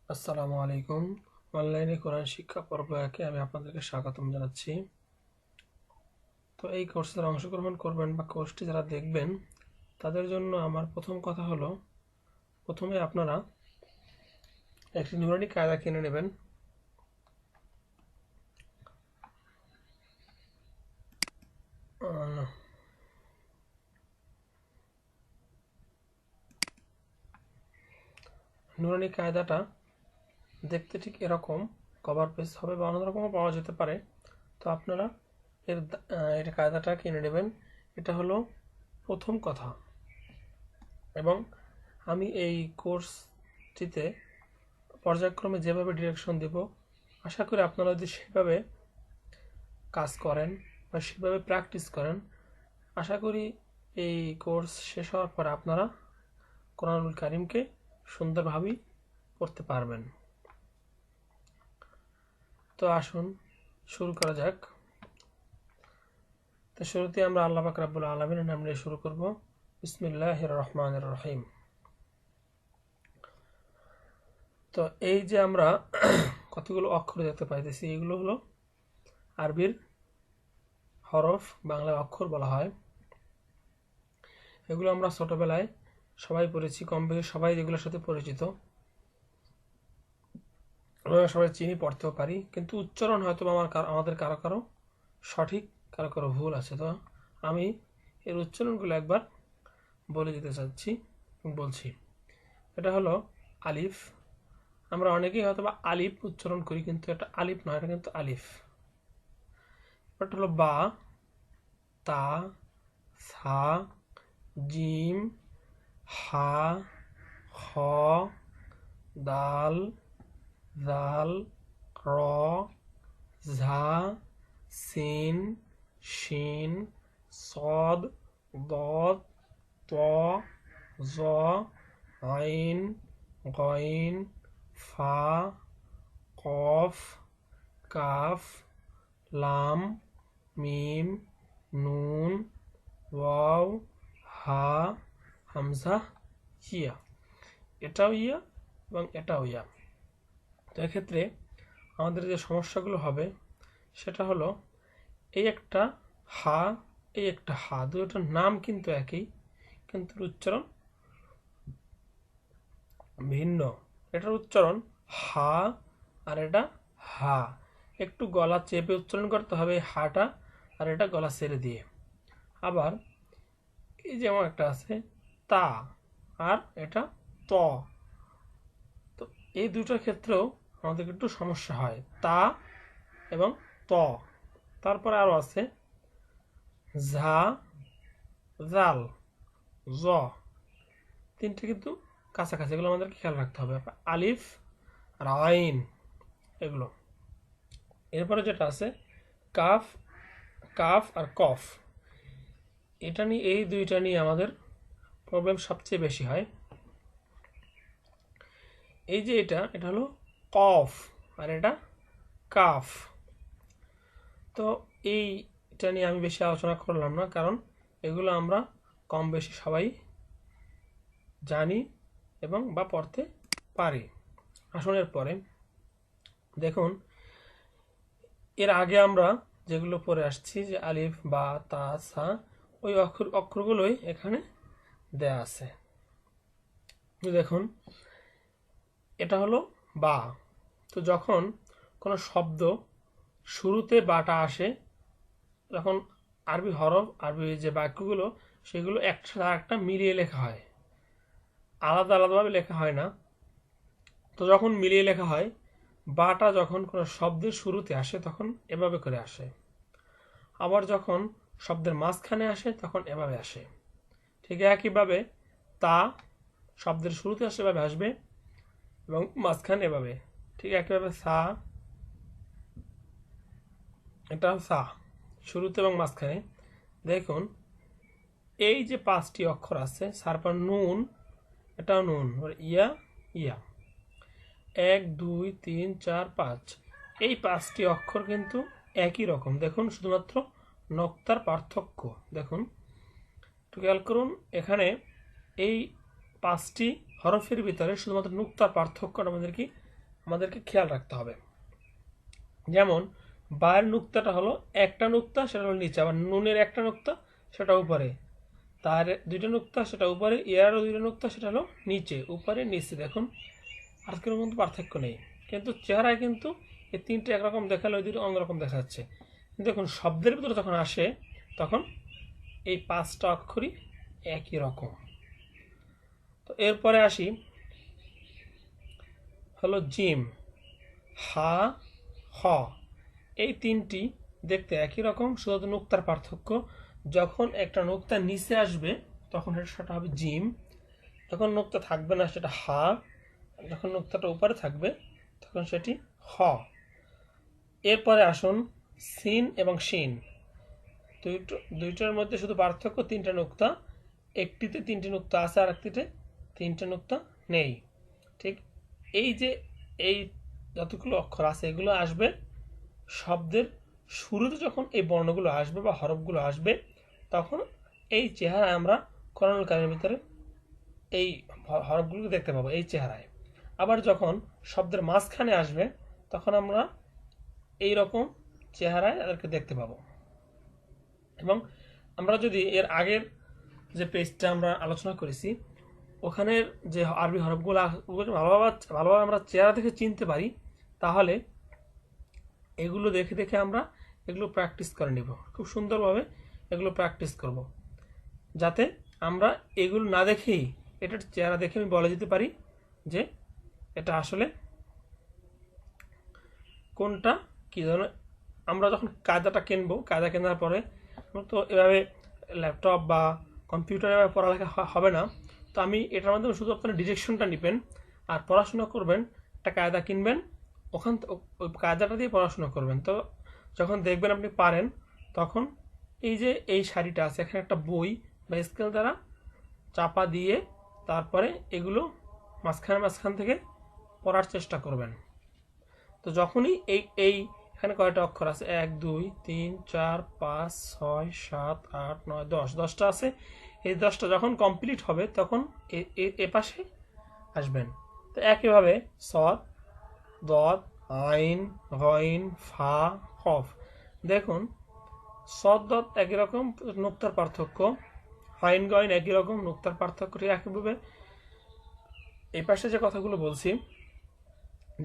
আসসালামু আলাইকুম। অনলাইনে কোরআন শিক্ষা পর্ব একে আমি আপনাদেরকে স্বাগতম জানাচ্ছি। তো এই কোর্সে যারা অংশগ্রহণ করবেন বা কোর্সটি যারা দেখবেন তাদের জন্য আমার প্রথম কথা হলো, প্রথমে আপনারা একটি নুরানি কায়দা কিনে নেবেন। নুরানি কায়দাটা দেখতে ঠিক এরকম কভার পেজ হবে বা অন্য রকমও পাওয়া যেতে পারে। তো আপনারা এটা কায়দাটা কিনে নেবেন। এটা হলো প্রথম কথা। এবং আমি এই কোর্সটিতে পর্যায়ক্রমে যেভাবে ডিরেকশন দেব, আশা করি আপনারা যদি সেভাবে কাজ করেন বা সেভাবে প্র্যাকটিস করেন, আশা করি এই কোর্স শেষ হওয়ার পর আপনারা কোরআনুল কারিমকে সুন্দরভাবেই পড়তে পারবেন। তো আসুন শুরু করা যাক। তো শুরুতে আমরা আল্লাহ পাক রব্বুল আলামিনের নাম নিয়ে শুরু করব। বিসমিল্লাহির রহমানির রহিম। তো এই যে আমরা কতগুলো অক্ষর দেখতে পাইতেছি, এগুলো হলো আরবির হরফ, বাংলায় অক্ষর বলা হয়। এগুলো আমরা ছোটবেলায় সবাই পড়েছি, কম বেশি সবাই এগুলোর সাথে পরিচিত, আমরা সবাই চিনি, পড়তেও পারি, কিন্তু উচ্চারণ হয়তো আমাদের কারো কারো সঠিক, কারো কারো ভুল আছে। তো আমি এর উচ্চারণগুলো একবার বলে দিতে চাচ্ছি, বলছি। এটা হলো আলিফ। আমরা অনেকেই হয়তো বা আলিফ উচ্চারণ করি, কিন্তু এটা আলিফ নয়, এটা কিন্তু আলিফ। এটা হলো বা, তা, সা, জিম, হা, খ, দাল, জাল, র, ঝা, সিন, শিন, সদ, দদ, ত, জ, আইন, গইন, ফা, কফ, কাফ, লাম, মিম, নুন, ওয়াও, হা, হামজা, ইয়া। এটাও ইয়া এবং এটাও ইয়া। তো এক্ষেত্রে আমাদের যে সমস্যাগুলো হবে সেটা হলো, এই একটা হা, এই একটা হা, দুটোর নাম কিন্তু একই, কিন্তু উচ্চারণ ভিন্ন। এটার উচ্চারণ হা আর এটা হা। একটু গলা চেপে উচ্চারণ করতে হবে হাটা, আর এটা গলা ছেড়ে দিয়ে। আবার এই যেমন একটা আছে তা, আর এটা ত। তো এই দুটোর ক্ষেত্রেও আমাদের একটু সমস্যা হয়, তা এবং ত। তারপরে আরো আছে ঝা, জাল, জ। তিনটে কিন্তু কাছাকাছি, এগুলো আমাদেরকে খেয়াল রাখতে হবে। আলিফ আর আইন, এগুলো। এরপরে যেটা আছে কাফ, কাফ আর কফ, এটা নিয়ে, এই দুইটা নিয়ে আমাদের প্রবলেম সবচেয়ে বেশি হয়। এই যে এটা হলো কফ আর এটা কাফ। তো এইটা নিয়ে আমি বেশি আলোচনা করলাম না, কারণ এগুলো আমরা কম বেশি সবাই জানি এবং বা পড়তে পারি। আসনের পরে দেখুন, এর আগে আমরা যেগুলো পড়ে আসছি, যে আলিফ, বা, তা, সা, ওই অক্ষরগুলোই এখানে দেয়া আছে। দেখুন, এটা হলো বা। তো যখন কোনো শব্দ শুরুতে বাটা আসে, তখন আরবি হরফ, আরবি যে বাক্যগুলো, সেগুলো একটা সাথে আরেকটা মিলিয়ে লেখা হয়, আলাদা আলাদাভাবে লেখা হয় না। তো যখন মিলিয়ে লেখা হয়, বাটা যখন কোনো শব্দের শুরুতে আসে তখন এভাবে করে আসে, আবার যখন শব্দের মাঝখানে আসে তখন এভাবে আসে। ঠিক একইভাবে তা শব্দের শুরুতে আসে এভাবে আসবে, এবং মাঝখানে এভাবে। ঠিক একইভাবে সা, এটা সা শুরুতে এবং মাঝখানে। দেখুন, এই যে পাঁচটি অক্ষর আছে, তারপর নুন, এটাও নুন, ইয়া, ইয়া, 1 2 3 4 5, এই পাঁচটি অক্ষর কিন্তু একই রকম। দেখুন, শুধুমাত্র নক্তার পার্থক্য। দেখুন, একটু খেয়াল করুন, এখানে এই পাঁচটি হরফের ভিতরে শুধুমাত্র নুক্তার পার্থক্যটা আমাদের কি আমাদেরকে খেয়াল রাখতে হবে। যেমন বায়ের নুক্তাটা হলো একটা নুক্তা, সেটা হলো নিচে, আবার নুনের একটা নুক্তা সেটা উপরে, তার দুইটা নুক্তা সেটা উপরে, ইয়ারও দুইটা নুক্তা সেটা হলো নিচে, উপরে নিচে। দেখুন আর কোনো কিন্তু পার্থক্য নেই, কিন্তু চেহারায় কিন্তু এই তিনটে একরকম দেখালে ওই দুটো অন্যরকম দেখা যাচ্ছে। দেখুন শব্দের ভিতরে যখন আসে তখন এই পাঁচটা অক্ষরই একই রকম। তো এরপরে আসি হলো জিম, হা, হ। এই তিনটি দেখতে একই রকম, শুধু নুক্তার পার্থক্য। যখন একটা নুক্তা নিচে আসবে তখন সেটা হবে জিম, যখন নুক্তা থাকবে না সেটা হা, যখন নুক্তাটা উপরে থাকবে তখন সেটি হ। এরপরে আসুন সিন এবং শিন। দুইটার মধ্যে শুধু পার্থক্য তিনটা নুক্তা, একটিতে তিনটি নুক্তা আছে আর একটিতে তিনটা নুক্তা নেই। ঠিক এই যে এই যতগুলো অক্ষর আছে এগুলো আসবে শব্দের শুরুতে, যখন এই বর্ণগুলো আসবে বা হরফগুলো আসবে তখন এই চেহারায় আমরা কোরআনুল কারীমের ভিতরে এই হরফগুলোকে দেখতে পাবো এই চেহারায়। আবার যখন শব্দের মাঝখানে আসবে তখন আমরা এই রকম চেহারায় তাদেরকে দেখতে পাবো। এবং আমরা যদি এর আগের যে পেজটা আমরা আলোচনা করেছি ওখানের যে আরবি হরফগুলো ভালোভাবে আমরা চেহারা দেখে চিনতে পারি, তাহলে এগুলো দেখে দেখে আমরা এগুলো প্র্যাকটিস করে নেব, খুব সুন্দরভাবে এগুলো প্র্যাকটিস করব, যাতে আমরা এগুলো না দেখেই এটার চেহারা দেখে আমি বলে দিতে পারি যে এটা আসলে কোনটা কী ধরনের। আমরা যখন কায়দাটা কিনবো, কায়দা কেনার পরে তো এভাবে ল্যাপটপ বা কম্পিউটারে পড়ালেখা হবে না, তো আমি এটার মাধ্যমে শুধু আপনার ডিরেকশনটা নেবেন আর পড়াশোনা করবেন। একটা কায়দা কিনবেন, ওখান ওই কায়দাটা দিয়ে পড়াশোনা করবেন। তো যখন দেখবেন আপনি পারেন তখন এই যে এই শাড়িটা আছে এখানে একটা বই বা স্কেল দ্বারা চাপা দিয়ে তারপরে এগুলো মাঝখান থেকে পড়ার চেষ্টা করবেন। তো যখনই এখানে কয়টা অক্ষর আছে, 1 2 3 4 5 6 7 8 9 10, 10টা আছে। এই 10টা যখন কমপ্লিট হবে তখন এ পাশে আসবেন। তো একইভাবে সদ, দদ, আইন, গইন, ফা, কফ। দেখুন সদ দদ একই রকম, নুক্তার পার্থক্য। আইন গইন একই রকম, নুক্তার পার্থক্য। ঠিক একইভাবে এই পাশে যে কথাগুলো বলছি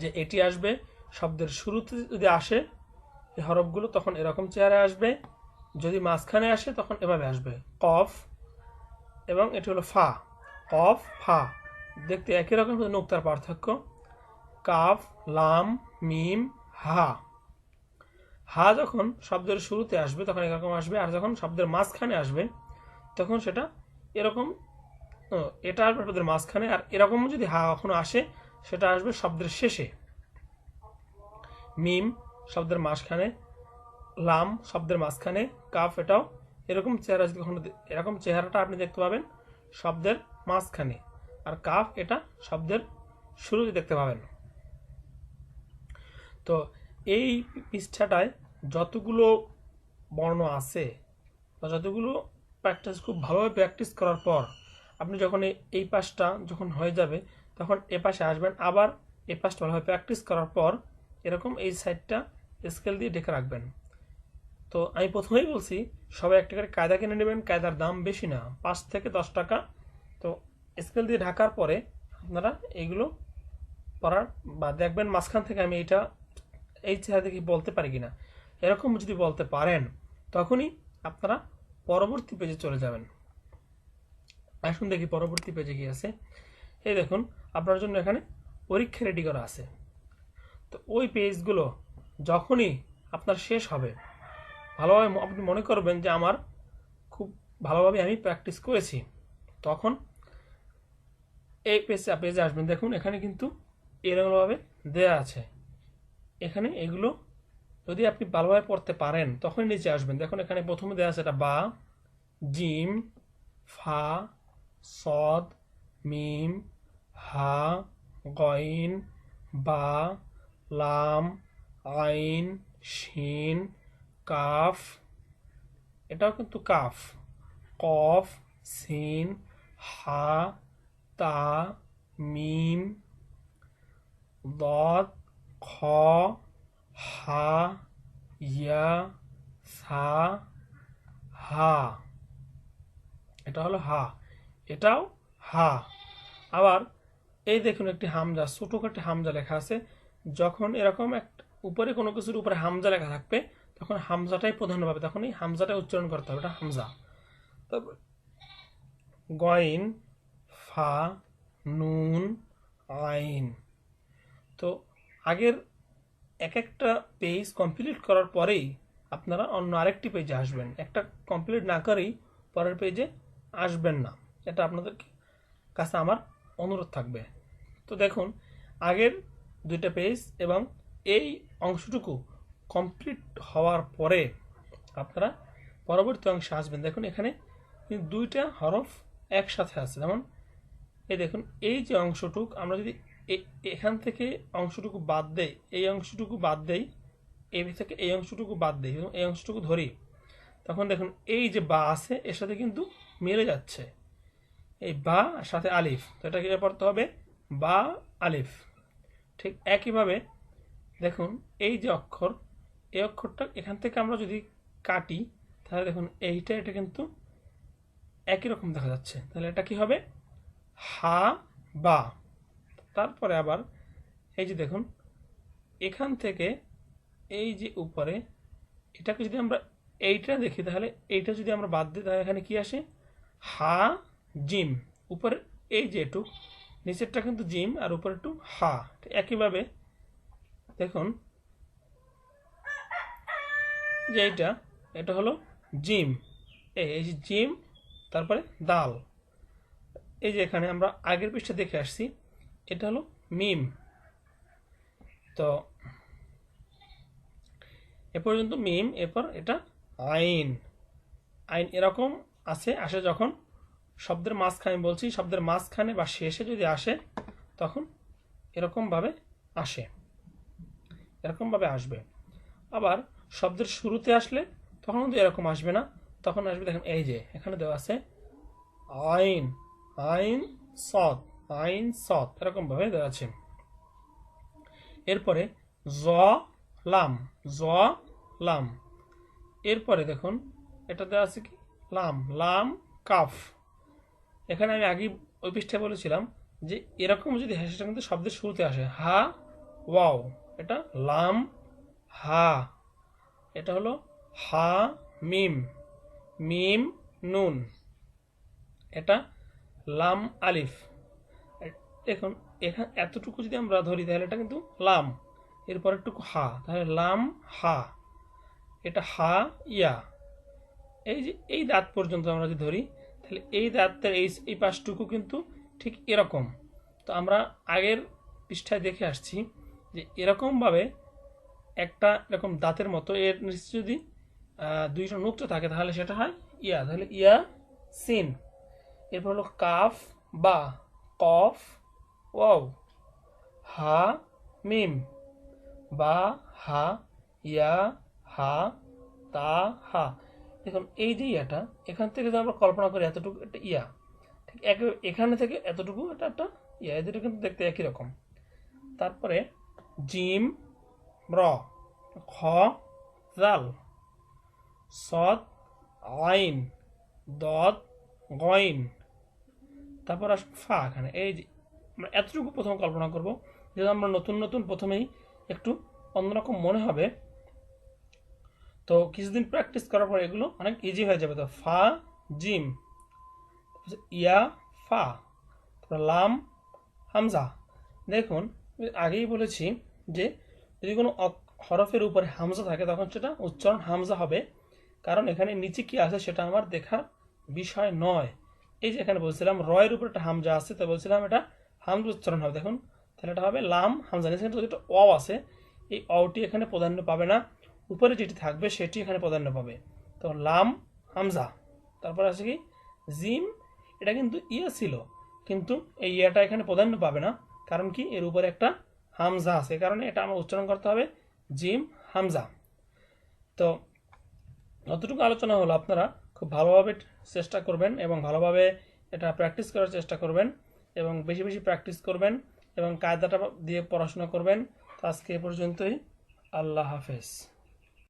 যে এটি আসবে শব্দের শুরুতে, যদি আসে এই হরফগুলো তখন এরকম চেহারায় আসবে, যদি মাঝখানে আসে তখন এভাবে আসবে কফ, এবং এটি হলো ফা, কফ ফা। দেখতে একই রকম, নুক্তার পার্থক্য। কাফ, লাম, মিম, হা। হা যখন শব্দের শুরুতে আসবে তখন এরকম আসবে, আর যখন শব্দের মাঝখানে আসবে তখন সেটা এরকম, এটা আসবে শব্দের মাঝখানে, আর এরকম যদি হা কখনো আসে সেটা আসবে শব্দের শেষে। মিম শব্দের মাঝখানে, লাম শব্দের মাঝখানে, কাফ এটাও এরকম চেহারা, যদি কখনো এরকম চেহারাটা আপনি দেখতে পাবেন শব্দের মাঝখানে, আর কাফ এটা শব্দের শুরুতে দেখতে পাবেন। তো এই পৃষ্ঠাটায় যতগুলো বর্ণ আছে বা যতগুলো প্র্যাকটিস, খুব ভালোভাবে প্র্যাকটিস করার পর আপনি যখন এই পাশটা যখন হয়ে যাবে তখন এ পাশে আসবেন, আবার এই পাশটা ভালোভাবে প্র্যাকটিস করার পর এরকম এই সাইডটা স্কেল দিয়ে ঢেকে রাখবেন। তো আমি প্রথমেই বলছি সবাই একটা করে কায়দা কিনে নেবেন, কায়দার দাম বেশি না, 5 থেকে 10 টাকা। তো স্কেল দিয়ে ঢাকার পরে আপনারা এইগুলো পড়ার বা দেখবেন মাঝখান থেকে আমি এই চেহারা দেখে বলতে পারি কিনা। এরকম যদি বলতে পারেন তখনই আপনারা পরবর্তী পেজে চলে যাবেন। এখন দেখি পরবর্তী পেজে কি আছে। এই দেখুন আপনার জন্য এখানে পরীক্ষা রেডি করা আছে। তো ওই পেজগুলো যখনই আপনার শেষ হবে, ভালোভাবে আপনি মনে করবেন যে আমার খুব ভালোভাবে আমি প্র্যাকটিস করেছি, তখন এই পেজে আসবেন। দেখুন এখানে কিন্তু এরকমভাবে দেয়া আছে, এখানে এগুলো যদি আপনি ভালোভাবে পড়তে পারেন তখন নিচে আসবেন। দেখুন এখানে প্রথমে দেওয়া আছে এটা বা, জিম, ফা, সদ, মিম, হা, গইন, বা, লাম, আইন, শিন, কাফ, এটাও কিন্তু কাফ, কফ, সিন, হা, তা, মিম, দদ, খ, হা, ইয়া, সা, হা। এটা হলো হা, এটাও হা। আবার এই দেখুন একটি হামজা, ছোট একটি হামজা লেখা আছে। যখন এরকম একটা উপরে কোনো কিছুর উপরে হামজা লেখা থাকবে তখন হামজাটাই প্রধান হবে, তখন এই হামজাটাই উচ্চারণ করতে হবে, এটা হামজা। তারপর গইন, ফা, নুন, আইন। তো আগের এক একটা পেজ কমপ্লিট করার পরেই আপনারা অন্য আরেকটি পেজে আসবেন, একটা কমপ্লিট না করেই পরের পেজে আসবেন না, এটা আপনাদের কাছে আমার অনুরোধ থাকবে। তো দেখুন আগের দুইটা পেজ এবং এই অংশটুকু কমপ্লিট হওয়ার পরে আপনারা পরবর্তী অংশে আসবেন। দেখুন এখানে দুইটা হরফ একসাথে আছে, যেমন এই দেখুন এই যে অংশটুক আমরা যদি এখান থেকে অংশটুকু বাদ দেই, এই অংশটুকু বাদ দেই, এই থেকে এই অংশটুকু বাদ দেই এবং এই অংশটুকু ধরি, তখন দেখুন এই যে বা আছে এর সাথে কিন্তু মিলে যাচ্ছে, এই বা সাথে আলিফ, তো এটা কি পড়তে হবে বা আলিফ। ঠিক একইভাবে দেখুন এই যে অক্ষর, এই অক্ষরটা এখান থেকে আমরা যদি কাটি তাহলে দেখুন এটা কিন্তু একই রকম দেখা যাচ্ছে, তাহলে এটা কি হবে হা বা। তারপরে আবার এই যে দেখুন এখান থেকে এই যে উপরে এটাকে যদি আমরা এইটা দেখি তাহলে এইটা যদি আমরা বাদ দিই তাহলে এখানে কি আসে হা জিম, উপরে এই যে একটু নিচেরটা কিন্তু জিম আর উপরে একটু হা। একইভাবে দেখুন যে এটা হলো জিম, এই যে জিম, তারপরে দাল। এই যে এখানে আমরা আগের পৃষ্ঠা দেখে আসছি এটা হলো মিম। তো এ পর্যন্ত মিম, এরপর এটা আইন। আইন এরকম আসে যখন শব্দের মাঝখানে, বলছি শব্দের মাঝখানে বা শেষে যদি আসে তখন এরকমভাবে আসে, এরকমভাবে আসবে। আবার শব্দের শুরুতে আসলে তখন কিন্তু এরকম আসবে না, তখন আসবে দেখেন এই যে এখানে দেওয়া আছে আইন, আইন সদ, আইন সদ, এরকমভাবে দেওয়া আছে। এরপরে জ লাম, জ লাম। এরপরে দেখুন এটা দেওয়া আছে কি লাম, লাম কাফ। এখানে আমি আগে ওই পৃষ্ঠায় বলেছিলাম যে এরকম যদি হয় সেটা কিন্তু শব্দের শুরুতে আসে, হা ওয়াও, এটা লাম হা। এটা হলো হা মিম, মিম নুন, এটা লাম আলিফ। দেখুন এখানে এতটুকু যদি আমরা ধরি তাহলে এটা কিন্তু লাম, এরপর একটু হা, তাহলে লাম হা, এটা হা ইয়া। এই যে এই দাঁত পর্যন্ত আমরা যদি ধরি তাহলে এই দাঁতের এই পাশটুকু কিন্তু ঠিক এরকম। তো আমরা আগের পৃষ্ঠায় দেখে আসছি যে এরকমভাবে একটা এরকম দাঁতের মতো এর নিচে যদি দুইটা নুক্তা থাকে তাহলে সেটা হয় ইয়া, তাহলে ইয়া সিন। এরপর হলো কাফ বা, কফ ওয়াও, হা মিম, বা হা ইয়া হা তা হা। দেখুন এই যে ইয়াটা এখান থেকে যদি আমরা কল্পনা করি এতটুকু একটা ইয়া, ঠিক এখানে থেকে এতটুকু এটা একটা ইয়া, এদের কিন্তু দেখতে একই রকম। তারপরে জিম র, খ জাল, সদ আইন, দদ গইন, তারপর আসবে ফা। এখানে এই যে আমরা এতটুকু প্রথম কল্পনা করব, যেহেতু আমরা নতুন নতুন প্রথমেই একটু অন্যরকম মনে হবে, তো কিছুদিন প্র্যাকটিস করার পর এগুলো অনেক ইজি হয়ে যাবে। তো ফা জিম, ইয়া ফা, তারপর লাম হামজা। দেখুন আগেই বলেছি যে যদি কোনো হরফের উপরে হামজা থাকে তখন সেটা উচ্চারণ হামজা হবে, কারণ এখানে নিচে কি আছে সেটা আমার দেখার বিষয় নয়। এই যে এখানে বলছিলাম রয়ের উপর একটা হামজা আছে, তো বলছিলাম এটা হামজা উচ্চারণ হবে, দেখুন তাহলে এটা হবে লাম হামজা। নিচে যেটা অ আছে এই অটি এখানে প্রাধান্য পাবে না, উপরে যেটি থাকবে সেটি এখানে প্রাধান্য পাবে। তো লাম হামজা, তারপর আছে কি জিম, এটা কিন্তু ইয়া ছিল কিন্তু এই ইয়াটা এখানে প্রাধান্য পাবে না, কারণ কি এর উপরে একটা হামজা আছে, কারণে এটা আমার উচ্চারণ করতে হবে জিম হামজা। তো যতটুকু আলোচনা হলো আপনারা খুব ভালোভাবে চেষ্টা করবেন এবং ভালোভাবে এটা প্র্যাকটিস করার চেষ্টা করবেন এবং বেশি বেশি প্র্যাকটিস করবেন এবং কায়দাটা দিয়ে পড়াশোনা করবেন। তো আজকে এ পর্যন্তই। আল্লাহ হাফেজ।